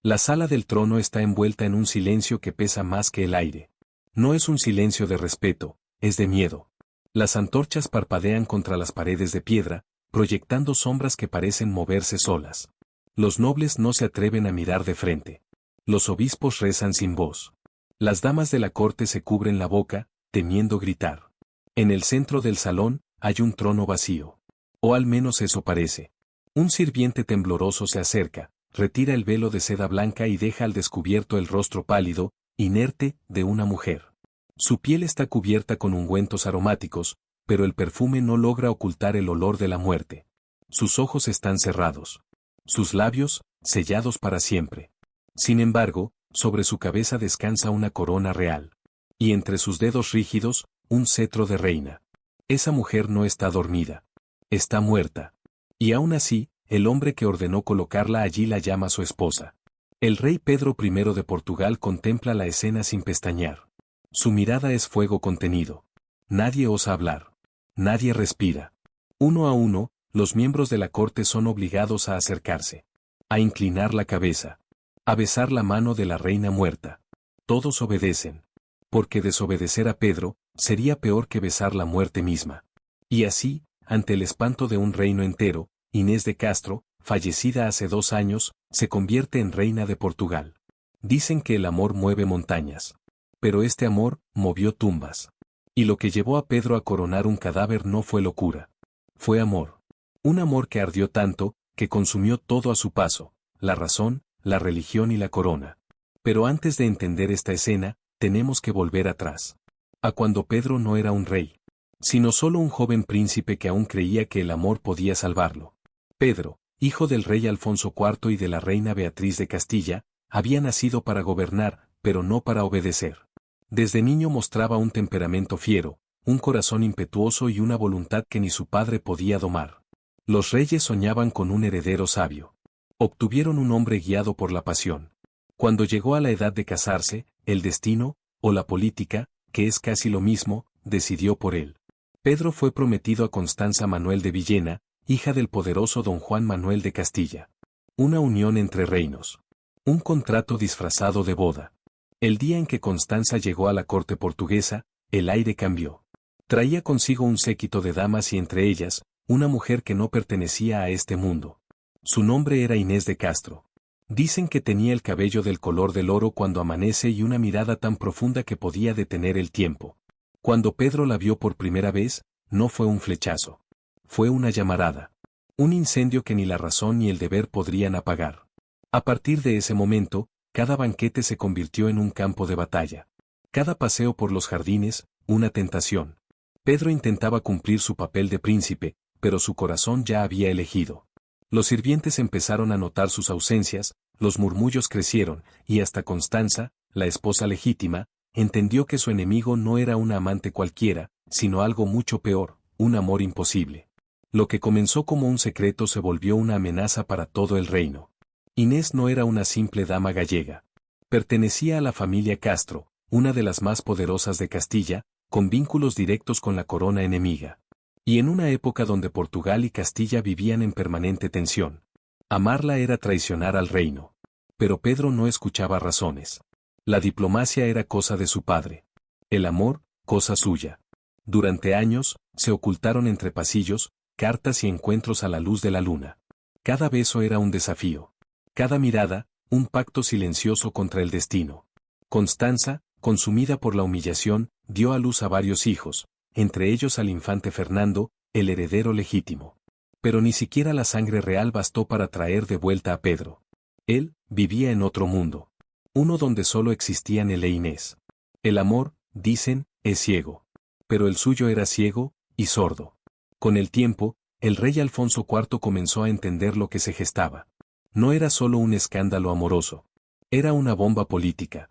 La sala del trono está envuelta en un silencio que pesa más que el aire. No es un silencio de respeto, es de miedo. Las antorchas parpadean contra las paredes de piedra, proyectando sombras que parecen moverse solas. Los nobles no se atreven a mirar de frente. Los obispos rezan sin voz. Las damas de la corte se cubren la boca, temiendo gritar. En el centro del salón, hay un trono vacío. O al menos eso parece. Un sirviente tembloroso se acerca, retira el velo de seda blanca y deja al descubierto el rostro pálido, inerte, de una mujer. Su piel está cubierta con ungüentos aromáticos, pero el perfume no logra ocultar el olor de la muerte. Sus ojos están cerrados. Sus labios, sellados para siempre. Sin embargo, sobre su cabeza descansa una corona real. Y entre sus dedos rígidos, un cetro de reina. Esa mujer no está dormida. Está muerta. Y aún así, el hombre que ordenó colocarla allí la llama su esposa. El rey Pedro I de Portugal contempla la escena sin pestañear. Su mirada es fuego contenido. Nadie osa hablar. Nadie respira. Uno a uno, los miembros de la corte son obligados a acercarse. A inclinar la cabeza. A besar la mano de la reina muerta. Todos obedecen. Porque desobedecer a Pedro, sería peor que besar la muerte misma. Y así, ante el espanto de un reino entero, Inés de Castro, fallecida hace 2 años, se convierte en reina de Portugal. Dicen que el amor mueve montañas. Pero este amor, movió tumbas. Y lo que llevó a Pedro a coronar un cadáver no fue locura. Fue amor. Un amor que ardió tanto, que consumió todo a su paso, la razón, la religión y la corona. Pero antes de entender esta escena, tenemos que volver atrás. A cuando Pedro no era un rey, sino solo un joven príncipe que aún creía que el amor podía salvarlo. Pedro, hijo del rey Alfonso IV y de la reina Beatriz de Castilla, había nacido para gobernar, pero no para obedecer. Desde niño mostraba un temperamento fiero, un corazón impetuoso y una voluntad que ni su padre podía domar. Los reyes soñaban con un heredero sabio. Obtuvieron un hombre guiado por la pasión. Cuando llegó a la edad de casarse, el destino, o la política, que es casi lo mismo, decidió por él. Pedro fue prometido a Constanza Manuel de Villena, hija del poderoso don Juan Manuel de Castilla. Una unión entre reinos. Un contrato disfrazado de boda. El día en que Constanza llegó a la corte portuguesa, el aire cambió. Traía consigo un séquito de damas y entre ellas, una mujer que no pertenecía a este mundo. Su nombre era Inés de Castro. Dicen que tenía el cabello del color del oro cuando amanece y una mirada tan profunda que podía detener el tiempo. Cuando Pedro la vio por primera vez, no fue un flechazo. Fue una llamarada. Un incendio que ni la razón ni el deber podrían apagar. A partir de ese momento, cada banquete se convirtió en un campo de batalla. Cada paseo por los jardines, una tentación. Pedro intentaba cumplir su papel de príncipe, pero su corazón ya había elegido. Los sirvientes empezaron a notar sus ausencias, los murmullos crecieron, y hasta Constanza, la esposa legítima, entendió que su enemigo no era una amante cualquiera, sino algo mucho peor, un amor imposible. Lo que comenzó como un secreto se volvió una amenaza para todo el reino. Inés no era una simple dama gallega. Pertenecía a la familia Castro, una de las más poderosas de Castilla, con vínculos directos con la corona enemiga. Y en una época donde Portugal y Castilla vivían en permanente tensión. Amarla era traicionar al reino. Pero Pedro no escuchaba razones. La diplomacia era cosa de su padre. El amor, cosa suya. Durante años, se ocultaron entre pasillos, cartas y encuentros a la luz de la luna. Cada beso era un desafío. Cada mirada, un pacto silencioso contra el destino. Constanza, consumida por la humillación, dio a luz a varios hijos, entre ellos al infante Fernando, el heredero legítimo. Pero ni siquiera la sangre real bastó para traer de vuelta a Pedro. Él vivía en otro mundo. Uno donde solo existían él e Inés. El amor, dicen, es ciego. Pero el suyo era ciego y sordo. Con el tiempo, el rey Alfonso IV comenzó a entender lo que se gestaba. No era solo un escándalo amoroso. Era una bomba política.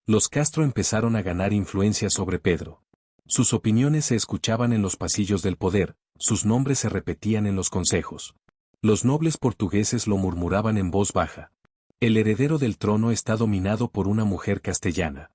Los Castro empezaron a ganar influencia sobre Pedro. Sus opiniones se escuchaban en los pasillos del poder, sus nombres se repetían en los consejos. Los nobles portugueses lo murmuraban en voz baja. El heredero del trono está dominado por una mujer castellana.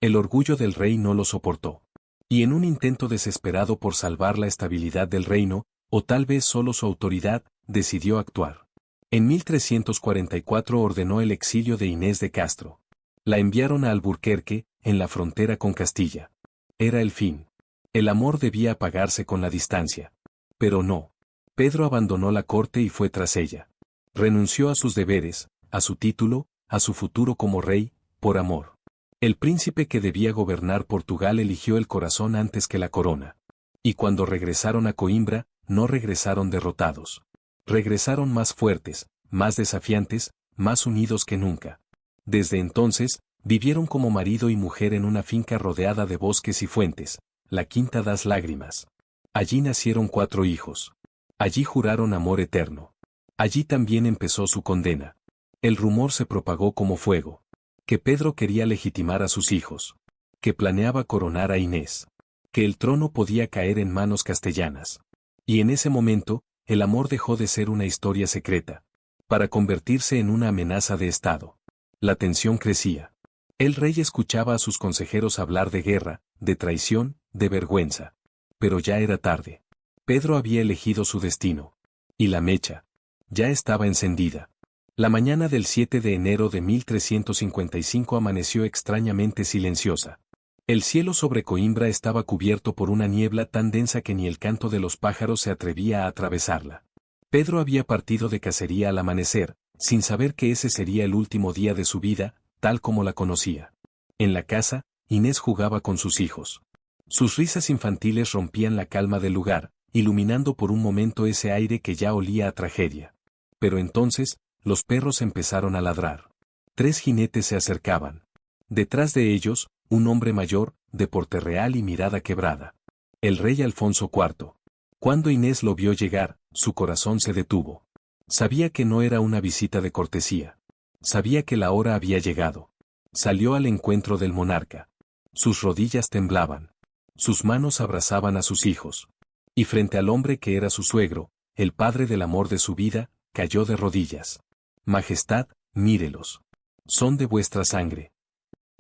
El orgullo del rey no lo soportó. Y en un intento desesperado por salvar la estabilidad del reino, o tal vez solo su autoridad, decidió actuar. En 1344 ordenó el exilio de Inés de Castro. La enviaron a Alburquerque, en la frontera con Castilla. Era el fin. El amor debía apagarse con la distancia. Pero no. Pedro abandonó la corte y fue tras ella. Renunció a sus deberes, a su título, a su futuro como rey, por amor. El príncipe que debía gobernar Portugal eligió el corazón antes que la corona. Y cuando regresaron a Coimbra, no regresaron derrotados. Regresaron más fuertes, más desafiantes, más unidos que nunca. Desde entonces, vivieron como marido y mujer en una finca rodeada de bosques y fuentes, la Quinta das Lágrimas. Allí nacieron 4 hijos. Allí juraron amor eterno. Allí también empezó su condena. El rumor se propagó como fuego. Que Pedro quería legitimar a sus hijos. Que planeaba coronar a Inés. Que el trono podía caer en manos castellanas. Y en ese momento, el amor dejó de ser una historia secreta, para convertirse en una amenaza de Estado. La tensión crecía. El rey escuchaba a sus consejeros hablar de guerra, de traición, de vergüenza. Pero ya era tarde. Pedro había elegido su destino. Y la mecha ya estaba encendida. La mañana del 7 de enero de 1355 amaneció extrañamente silenciosa. El cielo sobre Coimbra estaba cubierto por una niebla tan densa que ni el canto de los pájaros se atrevía a atravesarla. Pedro había partido de cacería al amanecer, sin saber que ese sería el último día de su vida, tal como la conocía. En la casa, Inés jugaba con sus hijos. Sus risas infantiles rompían la calma del lugar, iluminando por un momento ese aire que ya olía a tragedia. Pero entonces, los perros empezaron a ladrar. 3 jinetes se acercaban. Detrás de ellos, un hombre mayor, de porte real y mirada quebrada. El rey Alfonso IV. Cuando Inés lo vio llegar, su corazón se detuvo. Sabía que no era una visita de cortesía. Sabía que la hora había llegado. Salió al encuentro del monarca. Sus rodillas temblaban. Sus manos abrazaban a sus hijos. Y frente al hombre que era su suegro, el padre del amor de su vida, cayó de rodillas. Majestad, mírelos. Son de vuestra sangre.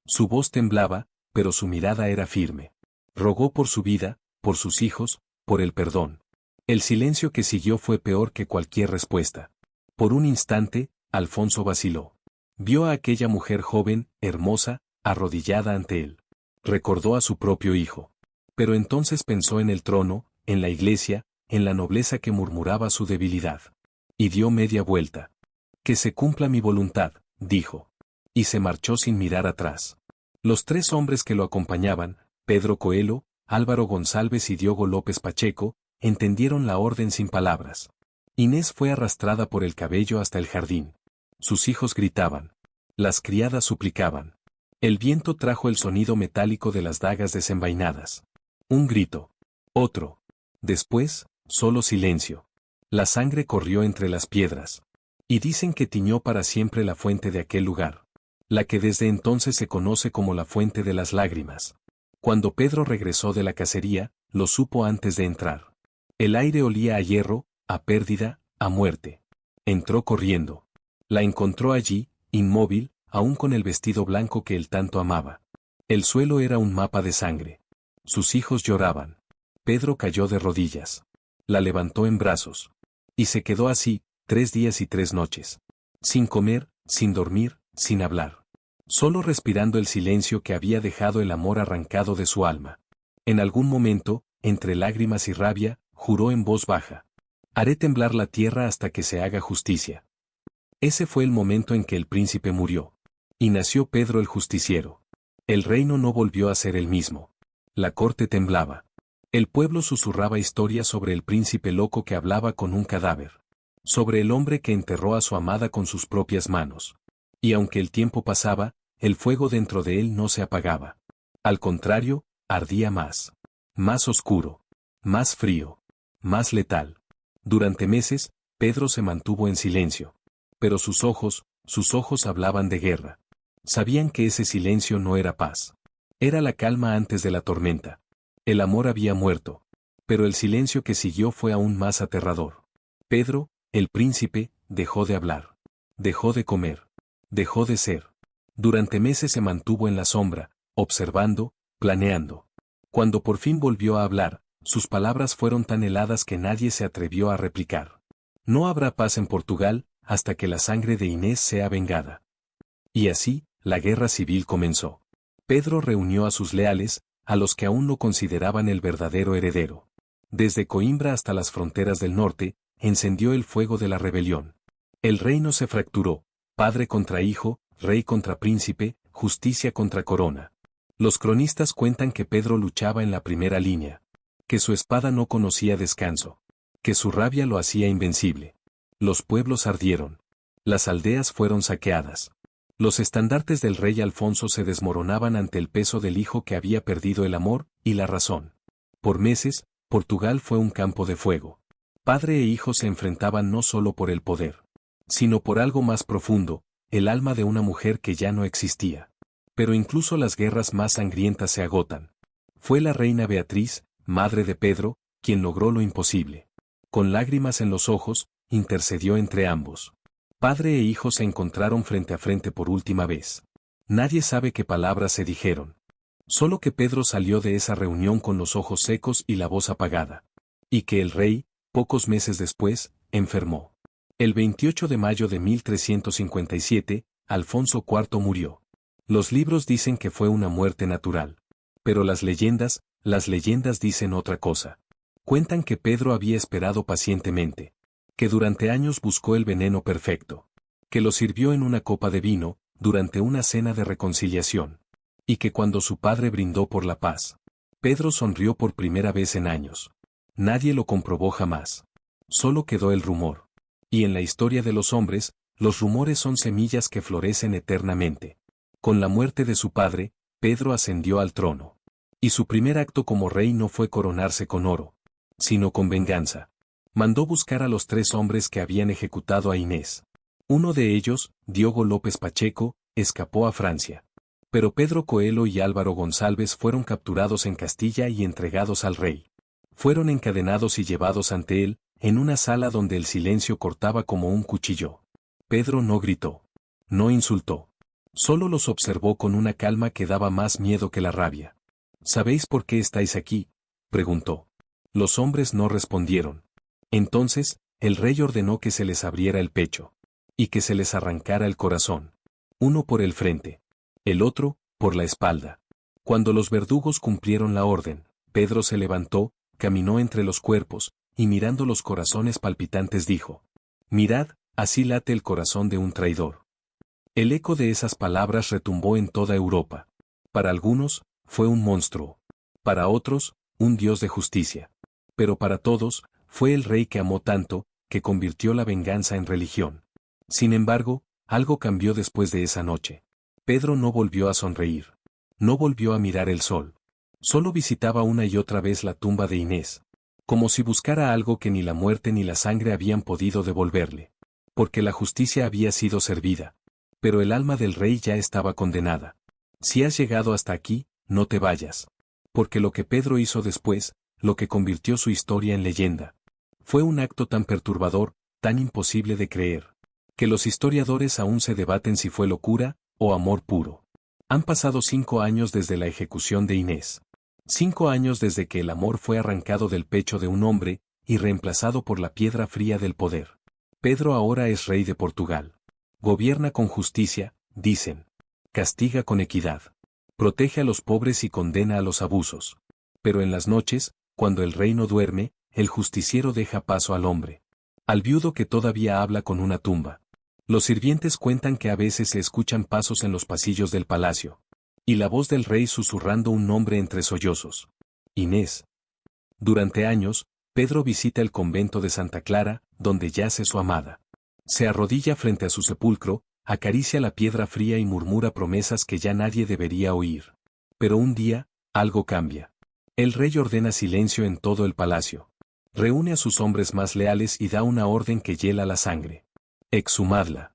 Su voz temblaba, pero su mirada era firme. Rogó por su vida, por sus hijos, por el perdón. El silencio que siguió fue peor que cualquier respuesta. Por un instante, Alfonso vaciló. Vio a aquella mujer joven, hermosa, arrodillada ante él. Recordó a su propio hijo. Pero entonces pensó en el trono, en la iglesia, en la nobleza que murmuraba su debilidad. Y dio media vuelta. Que se cumpla mi voluntad, dijo. Y se marchó sin mirar atrás. Los 3 hombres que lo acompañaban, Pedro Coelho, Álvaro González y Diogo López Pacheco, entendieron la orden sin palabras. Inés fue arrastrada por el cabello hasta el jardín. Sus hijos gritaban. Las criadas suplicaban. El viento trajo el sonido metálico de las dagas desenvainadas. Un grito. Otro. Después, solo silencio. La sangre corrió entre las piedras. Y dicen que tiñó para siempre la fuente de aquel lugar. La que desde entonces se conoce como la fuente de las lágrimas. Cuando Pedro regresó de la cacería, lo supo antes de entrar. El aire olía a hierro, a pérdida, a muerte. Entró corriendo. La encontró allí, inmóvil, aún con el vestido blanco que él tanto amaba. El suelo era un mapa de sangre. Sus hijos lloraban. Pedro cayó de rodillas. La levantó en brazos. Y se quedó así, 3 días y 3 noches. Sin comer, sin dormir, sin hablar. Solo respirando el silencio que había dejado el amor arrancado de su alma. En algún momento, entre lágrimas y rabia, juró en voz baja. Haré temblar la tierra hasta que se haga justicia. Ese fue el momento en que el príncipe murió. Y nació Pedro el justiciero. El reino no volvió a ser el mismo. La corte temblaba. El pueblo susurraba historias sobre el príncipe loco que hablaba con un cadáver. Sobre el hombre que enterró a su amada con sus propias manos. Y aunque el tiempo pasaba, el fuego dentro de él no se apagaba. Al contrario, ardía más. Más oscuro. Más frío. Más letal. Durante meses, Pedro se mantuvo en silencio. Pero sus ojos hablaban de guerra. Sabían que ese silencio no era paz. Era la calma antes de la tormenta. El amor había muerto. Pero el silencio que siguió fue aún más aterrador. Pedro, el príncipe, dejó de hablar. Dejó de comer. Dejó de ser. Durante meses se mantuvo en la sombra, observando, planeando. Cuando por fin volvió a hablar, sus palabras fueron tan heladas que nadie se atrevió a replicar. No habrá paz en Portugal, hasta que la sangre de Inés sea vengada. Y así, la guerra civil comenzó. Pedro reunió a sus leales, a los que aún lo consideraban el verdadero heredero. Desde Coimbra hasta las fronteras del norte, encendió el fuego de la rebelión. El reino se fracturó, padre contra hijo, rey contra príncipe, justicia contra corona. Los cronistas cuentan que Pedro luchaba en la primera línea, que su espada no conocía descanso, que su rabia lo hacía invencible. Los pueblos ardieron. Las aldeas fueron saqueadas. Los estandartes del rey Alfonso se desmoronaban ante el peso del hijo que había perdido el amor y la razón. Por meses, Portugal fue un campo de fuego. Padre e hijo se enfrentaban no solo por el poder, sino por algo más profundo, el alma de una mujer que ya no existía. Pero incluso las guerras más sangrientas se agotan. Fue la reina Beatriz, madre de Pedro, quien logró lo imposible. Con lágrimas en los ojos, intercedió entre ambos. Padre e hijo se encontraron frente a frente por última vez. Nadie sabe qué palabras se dijeron. Solo que Pedro salió de esa reunión con los ojos secos y la voz apagada. Y que el rey, pocos meses después, enfermó. El 28 de mayo de 1357, Alfonso IV murió. Los libros dicen que fue una muerte natural. Pero las leyendas dicen otra cosa. Cuentan que Pedro había esperado pacientemente, que durante años buscó el veneno perfecto, que lo sirvió en una copa de vino, durante una cena de reconciliación, y que cuando su padre brindó por la paz, Pedro sonrió por primera vez en años. Nadie lo comprobó jamás. Solo quedó el rumor. Y en la historia de los hombres, los rumores son semillas que florecen eternamente. Con la muerte de su padre, Pedro ascendió al trono. Y su primer acto como rey no fue coronarse con oro, sino con venganza. Mandó buscar a los 3 hombres que habían ejecutado a Inés. Uno de ellos, Diogo López Pacheco, escapó a Francia. Pero Pedro Coelho y Álvaro González fueron capturados en Castilla y entregados al rey. Fueron encadenados y llevados ante él, en una sala donde el silencio cortaba como un cuchillo. Pedro no gritó. No insultó. Solo los observó con una calma que daba más miedo que la rabia. ¿Sabéis por qué estáis aquí?, preguntó. Los hombres no respondieron. Entonces, el rey ordenó que se les abriera el pecho, y que se les arrancara el corazón. Uno por el frente, el otro, por la espalda. Cuando los verdugos cumplieron la orden, Pedro se levantó, caminó entre los cuerpos, y mirando los corazones palpitantes dijo: «Mirad, así late el corazón de un traidor». El eco de esas palabras retumbó en toda Europa. Para algunos, fue un monstruo. Para otros, un dios de justicia. Pero para todos, fue el rey que amó tanto, que convirtió la venganza en religión. Sin embargo, algo cambió después de esa noche. Pedro no volvió a sonreír. No volvió a mirar el sol. Solo visitaba una y otra vez la tumba de Inés. Como si buscara algo que ni la muerte ni la sangre habían podido devolverle. Porque la justicia había sido servida. Pero el alma del rey ya estaba condenada. Si has llegado hasta aquí, no te vayas. Porque lo que Pedro hizo después, lo que convirtió su historia en leyenda, fue un acto tan perturbador, tan imposible de creer, que los historiadores aún se debaten si fue locura o amor puro. Han pasado 5 años desde la ejecución de Inés. 5 años desde que el amor fue arrancado del pecho de un hombre y reemplazado por la piedra fría del poder. Pedro ahora es rey de Portugal. Gobierna con justicia, dicen. Castiga con equidad. Protege a los pobres y condena a los abusos. Pero en las noches, cuando el rey no duerme, el justiciero deja paso al hombre. Al viudo que todavía habla con una tumba. Los sirvientes cuentan que a veces se escuchan pasos en los pasillos del palacio. Y la voz del rey susurrando un nombre entre sollozos. Inés. Durante años, Pedro visita el convento de Santa Clara, donde yace su amada. Se arrodilla frente a su sepulcro, acaricia la piedra fría y murmura promesas que ya nadie debería oír. Pero un día, algo cambia. El rey ordena silencio en todo el palacio. Reúne a sus hombres más leales y da una orden que hiela la sangre. Exhumadla.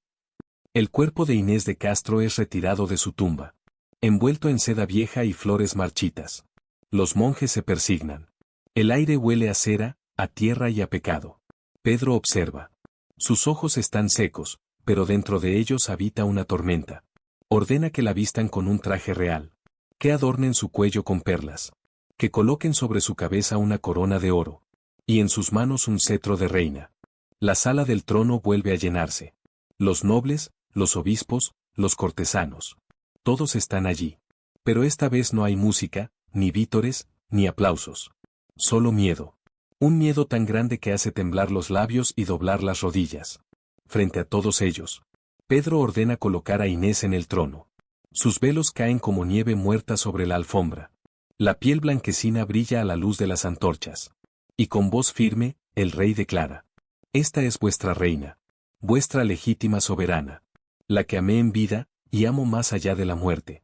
El cuerpo de Inés de Castro es retirado de su tumba, envuelto en seda vieja y flores marchitas. Los monjes se persignan. El aire huele a cera, a tierra y a pecado. Pedro observa. Sus ojos están secos, pero dentro de ellos habita una tormenta. Ordena que la vistan con un traje real. Que adornen su cuello con perlas. Que coloquen sobre su cabeza una corona de oro. Y en sus manos un cetro de reina. La sala del trono vuelve a llenarse. Los nobles, los obispos, los cortesanos. Todos están allí. Pero esta vez no hay música, ni vítores, ni aplausos. Solo miedo. Un miedo tan grande que hace temblar los labios y doblar las rodillas. Frente a todos ellos, Pedro ordena colocar a Inés en el trono. Sus velos caen como nieve muerta sobre la alfombra. La piel blanquecina brilla a la luz de las antorchas. Y con voz firme, el rey declara: Esta es vuestra reina, vuestra legítima soberana, la que amé en vida, y amo más allá de la muerte.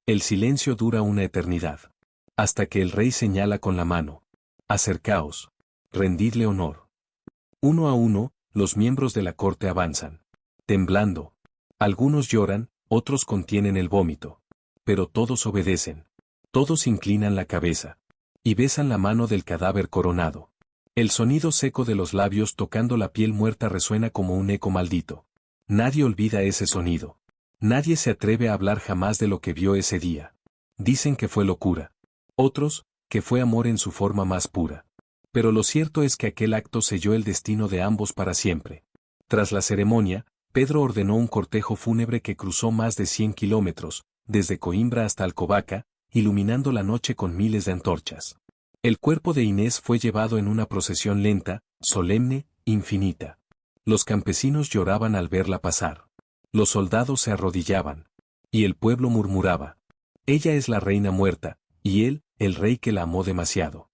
El silencio dura una eternidad. Hasta que el rey señala con la mano: Acercaos, rendidle honor. Uno a uno, los miembros de la corte avanzan, temblando. Algunos lloran, otros contienen el vómito. Pero todos obedecen. Todos inclinan la cabeza. Y besan la mano del cadáver coronado. El sonido seco de los labios tocando la piel muerta resuena como un eco maldito. Nadie olvida ese sonido. Nadie se atreve a hablar jamás de lo que vio ese día. Dicen que fue locura. Otros, que fue amor en su forma más pura. Pero lo cierto es que aquel acto selló el destino de ambos para siempre. Tras la ceremonia, Pedro ordenó un cortejo fúnebre que cruzó más de 100 kilómetros, desde Coimbra hasta Alcobaça, iluminando la noche con miles de antorchas. El cuerpo de Inés fue llevado en una procesión lenta, solemne, infinita. Los campesinos lloraban al verla pasar. Los soldados se arrodillaban. Y el pueblo murmuraba: Ella es la reina muerta, y él, el rey que la amó demasiado.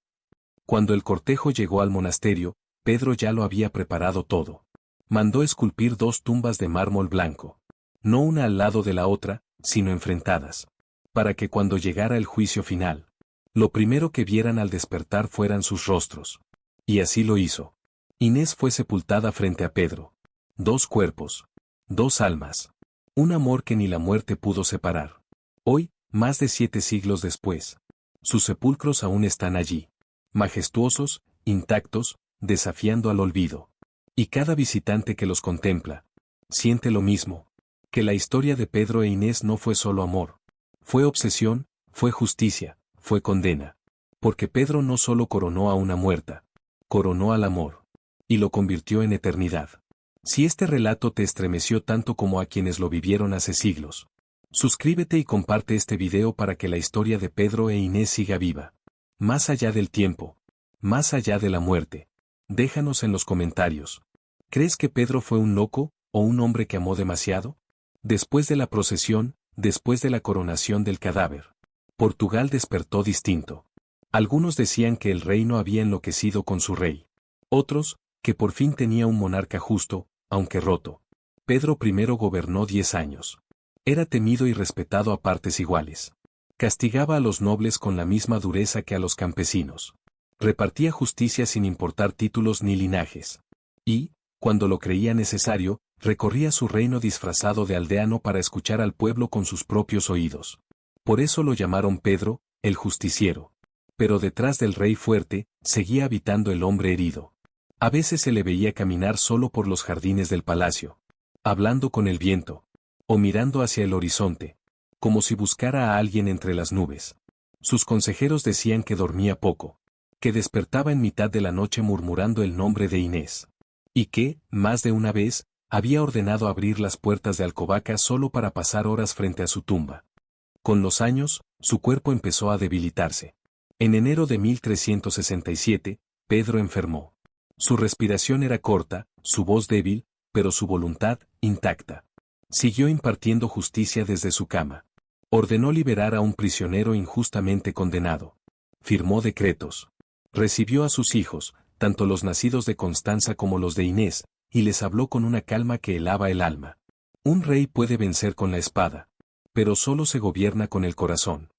Cuando el cortejo llegó al monasterio, Pedro ya lo había preparado todo. Mandó esculpir 2 tumbas de mármol blanco. No una al lado de la otra, sino enfrentadas. Para que cuando llegara el juicio final, lo primero que vieran al despertar fueran sus rostros. Y así lo hizo. Inés fue sepultada frente a Pedro. 2 cuerpos. 2 almas. Un amor que ni la muerte pudo separar. Hoy, más de 7 siglos después, sus sepulcros aún están allí. Majestuosos, intactos, desafiando al olvido. Y cada visitante que los contempla, siente lo mismo. Que la historia de Pedro e Inés no fue solo amor. Fue obsesión, fue justicia, fue condena. Porque Pedro no solo coronó a una muerta, coronó al amor. Y lo convirtió en eternidad. Si este relato te estremeció tanto como a quienes lo vivieron hace siglos, suscríbete y comparte este video para que la historia de Pedro e Inés siga viva. Más allá del tiempo. Más allá de la muerte. Déjanos en los comentarios. ¿Crees que Pedro fue un loco, o un hombre que amó demasiado? Después de la procesión, después de la coronación del cadáver, Portugal despertó distinto. Algunos decían que el reino había enloquecido con su rey. Otros, que por fin tenía un monarca justo, aunque roto. Pedro I gobernó 10 años. Era temido y respetado a partes iguales. Castigaba a los nobles con la misma dureza que a los campesinos. Repartía justicia sin importar títulos ni linajes. Y, cuando lo creía necesario, recorría su reino disfrazado de aldeano para escuchar al pueblo con sus propios oídos. Por eso lo llamaron Pedro, el justiciero. Pero detrás del rey fuerte, seguía habitando el hombre herido. A veces se le veía caminar solo por los jardines del palacio, hablando con el viento, o mirando hacia el horizonte, como si buscara a alguien entre las nubes. Sus consejeros decían que dormía poco, que despertaba en mitad de la noche murmurando el nombre de Inés, y que, más de una vez, había ordenado abrir las puertas de Alcobaça solo para pasar horas frente a su tumba. Con los años, su cuerpo empezó a debilitarse. En enero de 1367, Pedro enfermó. Su respiración era corta, su voz débil, pero su voluntad, intacta. Siguió impartiendo justicia desde su cama. Ordenó liberar a un prisionero injustamente condenado. Firmó decretos. Recibió a sus hijos, tanto los nacidos de Constanza como los de Inés, y les habló con una calma que helaba el alma. Un rey puede vencer con la espada, pero solo se gobierna con el corazón.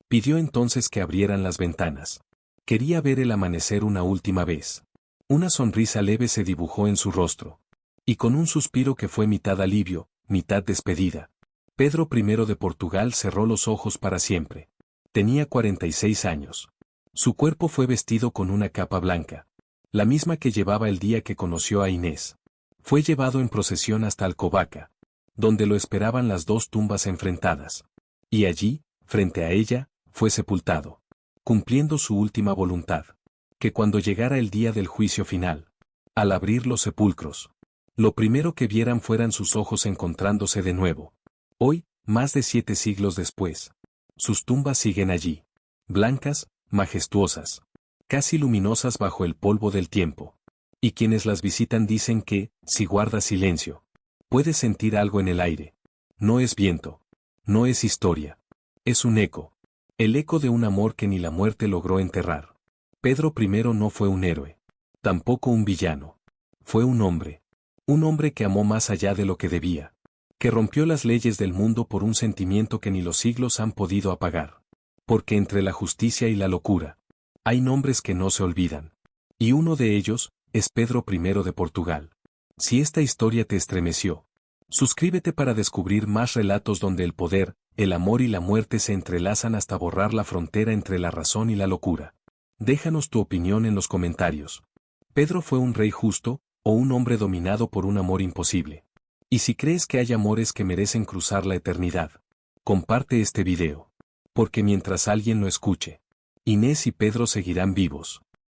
Pidió entonces que abrieran las ventanas. Quería ver el amanecer una última vez. Una sonrisa leve se dibujó en su rostro. Y con un suspiro que fue mitad alivio, mitad despedida, Pedro I de Portugal cerró los ojos para siempre. Tenía 46 años. Su cuerpo fue vestido con una capa blanca, la misma que llevaba el día que conoció a Inés. Fue llevado en procesión hasta Alcobaça, donde lo esperaban las 2 tumbas enfrentadas. Y allí, frente a ella, fue sepultado, cumpliendo su última voluntad. Que cuando llegara el día del juicio final, al abrir los sepulcros, Lo primero que vieran fueran sus ojos encontrándose de nuevo. Hoy, más de 7 siglos después, sus tumbas siguen allí, blancas, majestuosas, casi luminosas bajo el polvo del tiempo. Y quienes las visitan dicen que, si guardas silencio, puedes sentir algo en el aire. No es viento. No es historia. Es un eco. El eco de un amor que ni la muerte logró enterrar. Pedro I no fue un héroe. Tampoco un villano. Fue un hombre. Un hombre que amó más allá de lo que debía. Que rompió las leyes del mundo por un sentimiento que ni los siglos han podido apagar. Porque entre la justicia y la locura, hay nombres que no se olvidan. Y uno de ellos, es Pedro I de Portugal. Si esta historia te estremeció, suscríbete para descubrir más relatos donde el poder, el amor y la muerte se entrelazan hasta borrar la frontera entre la razón y la locura. Déjanos tu opinión en los comentarios. ¿Pedro fue un rey justo, o un hombre dominado por un amor imposible? Y si crees que hay amores que merecen cruzar la eternidad, comparte este video. Porque mientras alguien lo escuche, Inés y Pedro seguirán vivos.